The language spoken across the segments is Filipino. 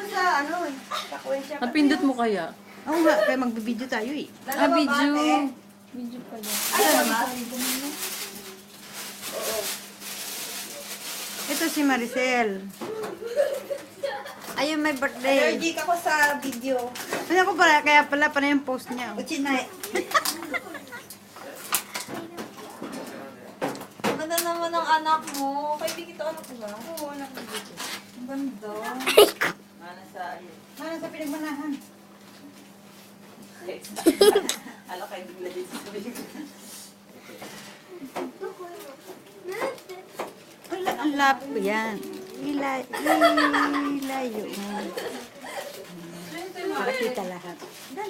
sa ano eh. Kakuin siya. Napindot mo kaya? Oo nga, kaya magbibideo tayo eh. Video. Video pala. Ay, ba? Ito si Maricel. Ayun, may birthday. Allergic ako sa video. Ano ko pala, kaya pala yung post niya. Uchinay. Ganda naman ang anak mo. Kaibigan ito anak ko ba? Oo, anak ko dito. Ang ganda. Mana sa pinagmanahan? Ala kayo bigla dito sa bigla. Ang lap yan. Ilayo mo. Para kita lahat.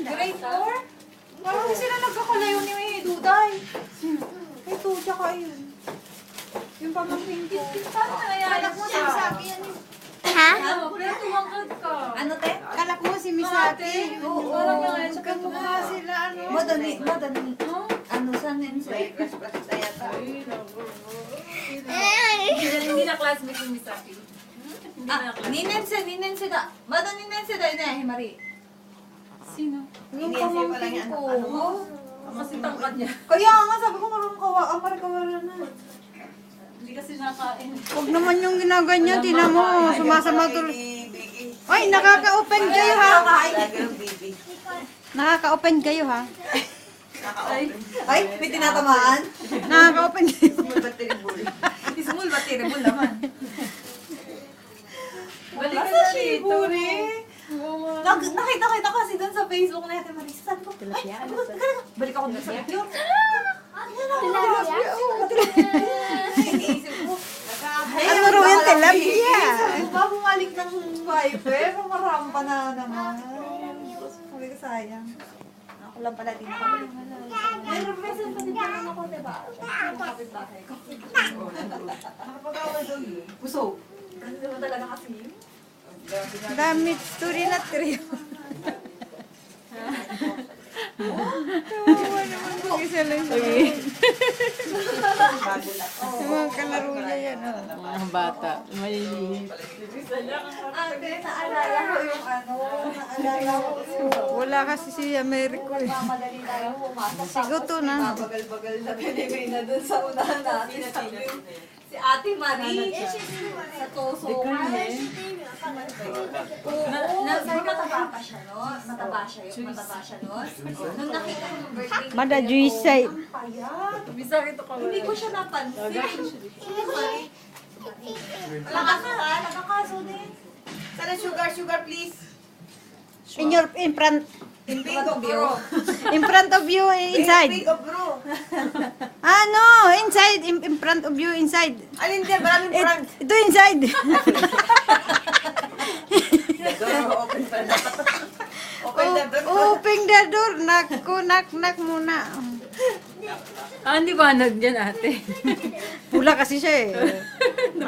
Grade 4? Parang hindi sila nagkakalayo ni Duday. Kay Tuja kayo. Yung pamangkin ko. Paano anak mo siya sa akin? Ha? Ano te? Kalak mo si Misaki. Oo. Kamukha sila, ano. Madali. Ano sa nense? Hindi na classmate yung Misaki. Ninense na. Madali ninense na yun Marie. Sino? Yung pamangkin ko. Kasi tangkad niya. Kaya nga sabi ko marunong ang parang na. Hindi kasi nakain. Huwag naman yung ginaganyan. Tingnan mo, sumasama tuloy. Ay, nakaka-open kayo ha. Nakaka-open kayo ha. Ay, may tinatamaan? Nakaka-open kayo. Small battery naman. Balik Nasa ka na dito. Shiburi. Nakita kasi doon sa Facebook na Ate Marisa. Sabi ko, balik ako doon sa video. Iniisip ko, Ano raw yung tilapia? Sabi ko ba, bumalik ng wiper? Marampa na naman. Sabi ko, sayang. Ako lang pala din nakabalik. Mayroon message pa din naman ako, diba? Yung kapitbahay ko. Nakapag-awal daw yun. Puso. Ano naman talaga kasi yun? Dami story na trio. Kawawa naman kung isa lang siya. Yung mga kalaro niya yan. Oh. Mga bata. Maliliit. Ate, naalala ko yung ano, naalala ko yung Wala kasi si Americo eh. mamadali tayo pumasok. Siguto na. Bagal-bagal na pinibay na dun sa unahan natin. Si Ate Marie. Sa Toso. Oo. Mataba pa siya, no? Mataba siya, no? Nung nakita ko yung birthday niya, Mada Juisay. ang payat. Misaki to ka Hindi ko siya napansin. Lakas ha, nakakaso din. Sana sugar please. In front In big of bro. in front of you inside. Big of bro. Ano? Inside. In front of you inside. Alin din, maraming front. Ito inside. Open pa na. Open the door. Open the door. Naku, knock muna. Hindi ba dyan ate? Pula kasi siya eh.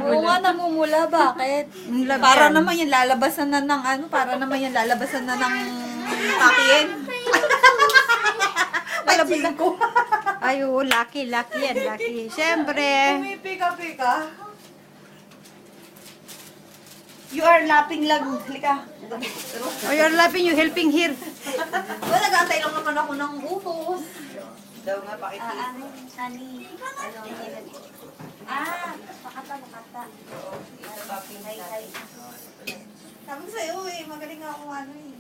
Oo nga, namumula. Bakit? Love Para yan. naman yung lalabasan na ng ano, para naman yung lalabasan na ng pakien. Pachin ko. Ay, oo, lucky yan, lucky. Siyempre. Pumipika-pika. You are laughing lang. Halika. Oh, you're laughing, you helping here. Wala, nag-aantay lang naman ako ng utos. Daw nga, pakit. Ano? Sani? Pakata. Sabi ko sa'yo eh, magaling nga ako ano eh.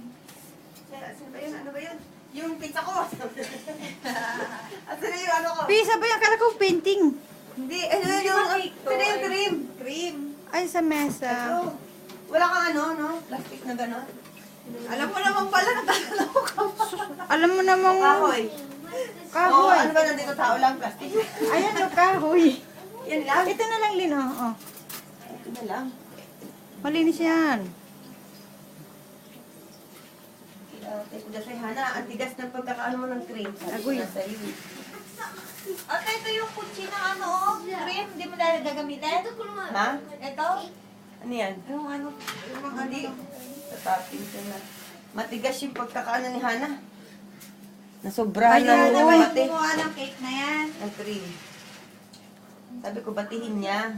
Ano ba yun? Yung pizza ko. Asa na yung ano ko? Pisa ba yung kala ko painting? Hindi, ano yung cream. Cream. Ay, sa mesa. Ito. Wala kang ano, no? Plastic na gano'n. Alam mo naman pala, nagkakalaw ka pa. Alam mo namang... Kahoy. Kahoy. Ano ba nandito tao lang, plastic? Ayan o, kahoy. Yan lang. Ito na lang, Lino. Oh. Ito na lang. Malinis yan. Ito na si Hana, ang tigas ng pagkakaano mo ng cream. Agoy. Sa'yo. At ito yung kutsi ng ano, cream. Hindi mo na gagamitin? Ha? Ito? Ano yan? Yung ano, yung mga Hindi. ano. Tatapin ko na. Matigas yung pagkakaano ni Hana. Nasobrahan Kaya na naman ng bati. gumawa ng cake na yan. Ng cream. Sabi ko, batihin niya.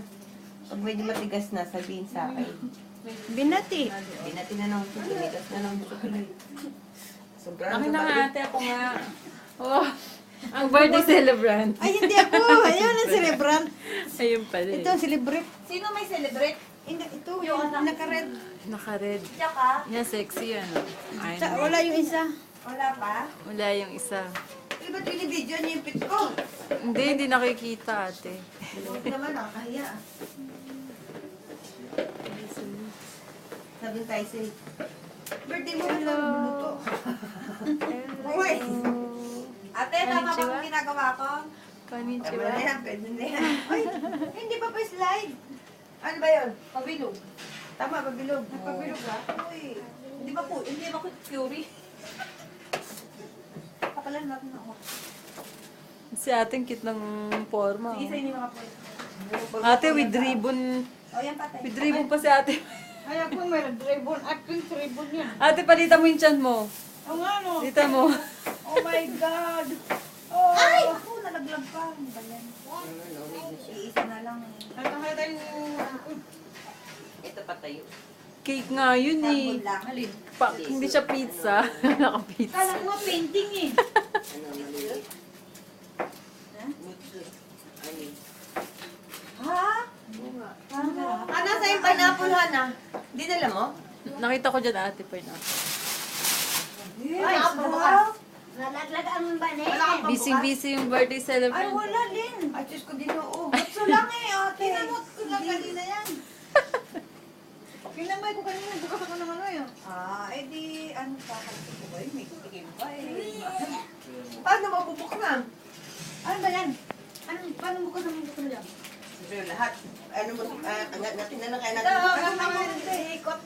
Pag medyo matigas na, sabihin sa akin. Binati. Binati na ng pinitas na ng chocolate. Sobrang Akin na nga chocolate. ate, ako nga. Oh, ang birthday celebrant. Ay, hindi ako. Ayun ang celebrant. Ayun pala Ito ang celebrate. Sino may celebrate? Hindi, ito. Yung naka-red. Naka-red. Tsaka? Yan, sexy yan. Ay, Wala yung isa. Wala pa? wala yung isa. Eh, ba't binibidyo niya yung pit ko? Hindi nakikita ate. Huwag naman, nakakahiya. Sabi tayo safe. Birthday mo, hello. Uy! Ate, tama ba ang ginagawa ko? Tama Konnichiwa. na yan, pwede na yan. Ay, hindi pa pa slide. Ano ba yun? Pabilog. Tama, pabilog. Pabilog ba? Uy. Hindi ba po? Hindi ba ko Fury? Kapalan natin ako. Si ate ang cute ng forma. Isa hindi mga po. Ate with ribbon. O, yan patay. With ribbon pa si ate. Ay, ako may ribbon. Aking ribbon yan. Ate, palita mo yung chan mo. Oo nga, no. Palita mo. Oh my God. Oh. Ay! Ako, nalaglag pa. Ano ba yan? Iisa na lang. Ay, kaya tayo. Ito pa tayo. Cake nga yun eh. Sabon lang. Hindi siya pizza. Naka-pizza. Kala ko nga painting eh. Ano, maliliit? Mutsu. Ani. Ha? Ano ba? Ah, nasa yung pineapple, Hana? Di dala mo? Nakita ko dyan ate pa na. Ay, sarap. Nalaglagaan mo ba na Wala kang Busy-busy yung birthday Ay, celebrant. wala din. Ay, Diyos ko, dinoo. Gusto lang eh, ate. Pinamot ko lang kanina yan. Pinamay ko kanina. Bukas ako naman ngayon. Ah, edi, ano pa? Ano ba yun? May tikim pa eh. Paano mabubuk na? Ano ba yan? Paano bukas naman bukas yan? Siyempre, lahat. Ano mo, natin na lang kaya Ito, natin. kasama ikot.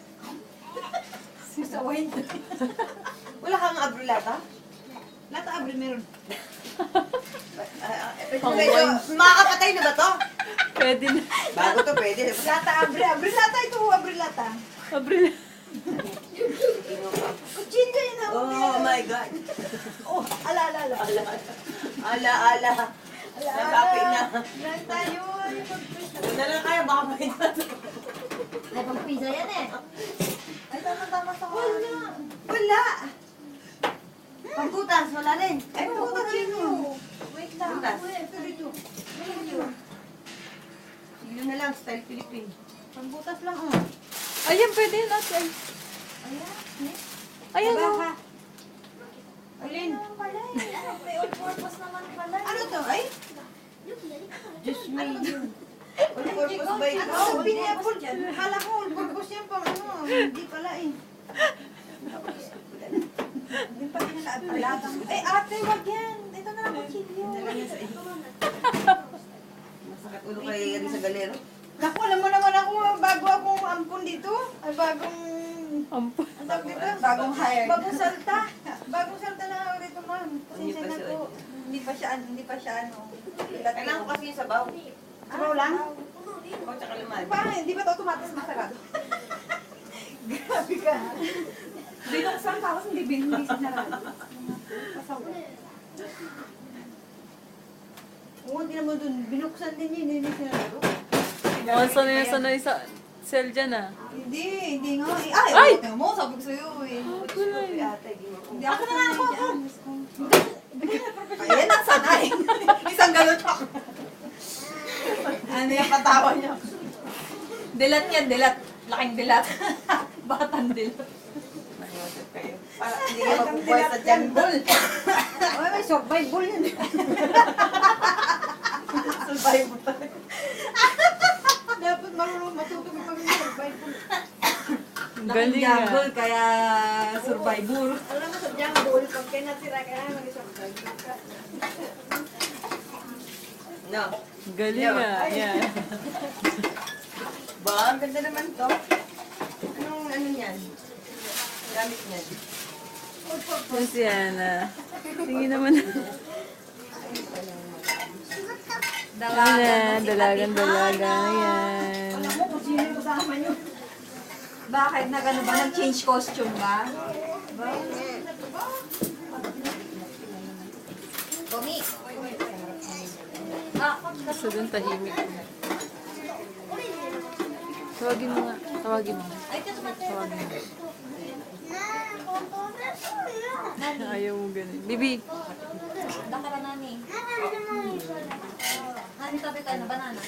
Sasawain ko. Wala kang abrulata? Lata abri meron. Medyo, makakapatay na ba to? Pwede na. Bago to, pwede. Lata, abri lata ito, abri lata. Abril. Kutsinda yun ako. Oh my God. Oh, ala. Ala. Natapin na. Yan tayo. Huwag na lang kaya, baka may Ay, pang pizza yan eh. Ay, tama sa kanya. Wala. Pangkutas, wala rin. Ay, puto na rin yun. Wait lang. Butas. Ito dito. Yun na lang, style Philippine. Pambutas lang oh. Ayan, pwede yun ate. Ay. Ayan o. Alin? Ano pala eh? May all-purpose naman pala. Ano to? Ay? Just made you. All purpose by Oh, pineapple. Kala ko, purpose yan pang ano. Hindi pala eh. Hindi pa pinalalatang. Ay, ate, wag yan. Ito na lang kutsilyo. Masakit ulo kay Risa Galero. Naku, alam mo naman ako, bago akong ampun dito. Ay, bagong... Ampo. Ang tawag dito? Bagong hired. Bagong salta. Bagong salta na ako dito, ma'am. Pasensya na po. Hindi pa siya ano. Kailangan ko kasi yung sabaw. Sabaw lang? O, tsaka laman. Parang, hindi ba ito automatic masarado? Grabe ka. Binuksan tapos hindi sinarado. Oo, hindi naman dun. Binuksan din yun. Hindi sinarado. Oh, sanay sa cell dyan ah. Hindi nga. Eh. Ay! Ay! Tingnan mo, sabi ko sa'yo eh. Ate, di mo. Hindi ako na ako. Ayan ang sanay. Isang galot ako. Ano yung patawa niya? Dilat yan, dilat. Laking dilat. Batang dilat. Nangyayon kayo. Para hindi ka mabubuhay sa jungle. Ay, may survival yan. Survival tayo. Dapat marunong matuto ka pag survival. Galing ah. Jungle, kaya survivor. Alam mo sa jungle, pag kaya natira ka na, mag-survival ka. No. Galing ah. Yan. Ba, ang ganda naman to. Anong ano yan? Gamit niyan. Yan si Ana. Tingin naman. Dalagang. Ayan. Alam mo kung sino yung kasama nyo. Bakit? Nag-ano ba? Nag-change costume ba? Kumi. Kasi doon tahimik. Tawagin mo nga. Tawagin mo. Ay, ito tumatay na. Ayaw mo ganun. Bibi. Dakara nani. Nani tabi tayo na banana.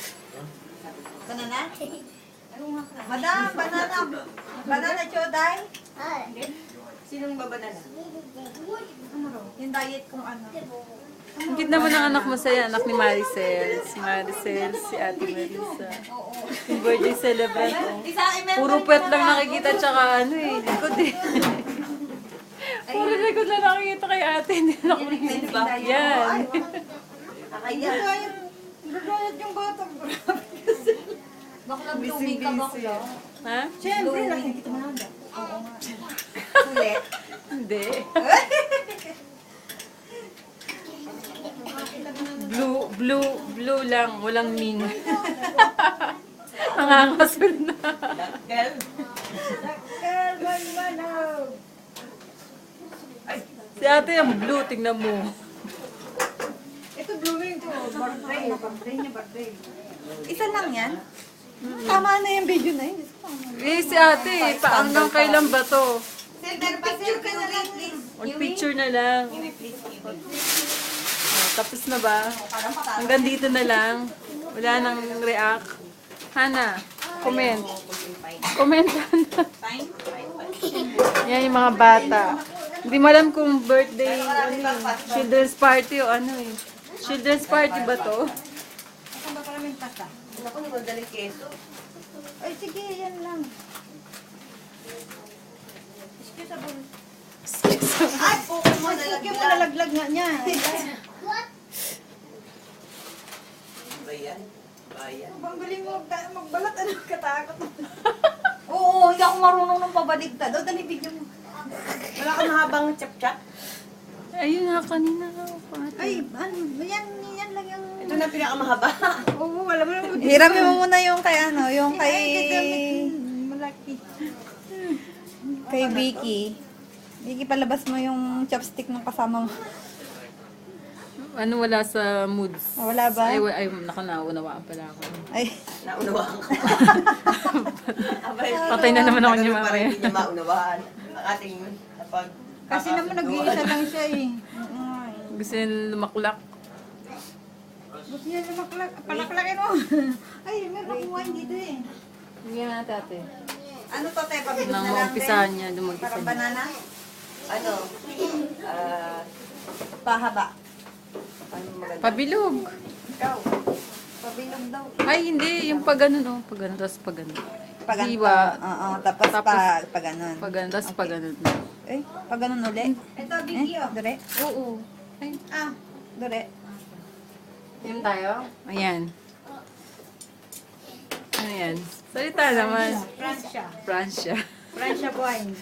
Banana? Madam, banana. Banana choday. Sinong babanala? Yung diet kung ano. Ang cute naman ang anak mo sa'yo, anak ni Maricel. Si Maricel, si Ate Marisa. Yung birthday celebrant. Oh. Isa i-member Puro puwet lang nakikita, tsaka ano eh, likod eh. Puro likod lang nakikita kay ate, hindi na ako nakikita. Yan. Akaya. Gagayat yung bata. Bakla blooming ka bakla. Ha? Siyempre, nakikita mo na. Oo nga. Ulit. Hindi. Blue lang, walang min. Ang angasul na. Girl. Si ate yung blue, tingnan mo. Ito blooming to. Birthday. Birthday niya, birthday. Isa lang yan? Tama na yung video na yun. Eh, si ate, hanggang kailan ba to? Silver, picture ka na lang, please. Mag-picture na lang. Oh, tapos na ba? Hanggang dito na lang. Wala nang react. Hana, comment. Comment, Hana. Yan yung mga bata. Hindi mo alam kung birthday, ano eh, children's party o ano eh. Children's party ba to? Saan ba maraming pasta? Ako naman daling keso. Ay, sige, yan lang. Excusable. Ay, focus mo na Sige mo, nalaglag nga niya. Bayan. Bayan. Ang galing mo magbalat, ano katakot. Oo, hindi ako marunong ng pabaligtad. O, dali video mo. Wala ka mahabang chap-chap? Ayun nga, kanina nga. Ay, ano, yan lang yung... Ito na pinakamahaba. Oo, wala mo lang. Hiramin mo muna yung kay ano, yung kay... Malaki. Kay Vicky. Vicky, palabas mo yung chopstick ng kasama mo. Ano, wala sa moods. Wala ba? Ay, nakanawunawaan pala ako. Ay, Naunawaan ko. Abay, Patay na naman ako niya para mamaya. hindi niya maunawaan. Ang ating napag... Kasi naman nag-iisa lang siya eh. Ay. Gusto niya lumaklak. Gusto niya lumaklak. Palaklakin mo. Ay, meron akong wine dito eh. Hindi nga ate. ano to, te? Pabilog Nang na lang, te? umpisahan niya, dumagisa Parang niya. banana? Ano? Pahaba. Ano maganda? Pabilog. Ikaw. Pabilog daw. Ay, hindi. Yung pag ganun, oh. Pag ganun, tapos pag ganun. Pag ganito. Diba? Oo, tapos pag ganun. Pag ganun, tapos pag ganun. Eh, pag ganun uli. Ito, Vicky oh. Dure. Oo. Ay, Ah, dure. Team tayo? ayan. Ayan. Salita naman. Francia. Francia. Francia wine.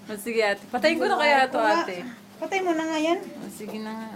O, sige ate. Patayin ko na kaya ito ate. Patay mo na nga yan. O, sige na nga.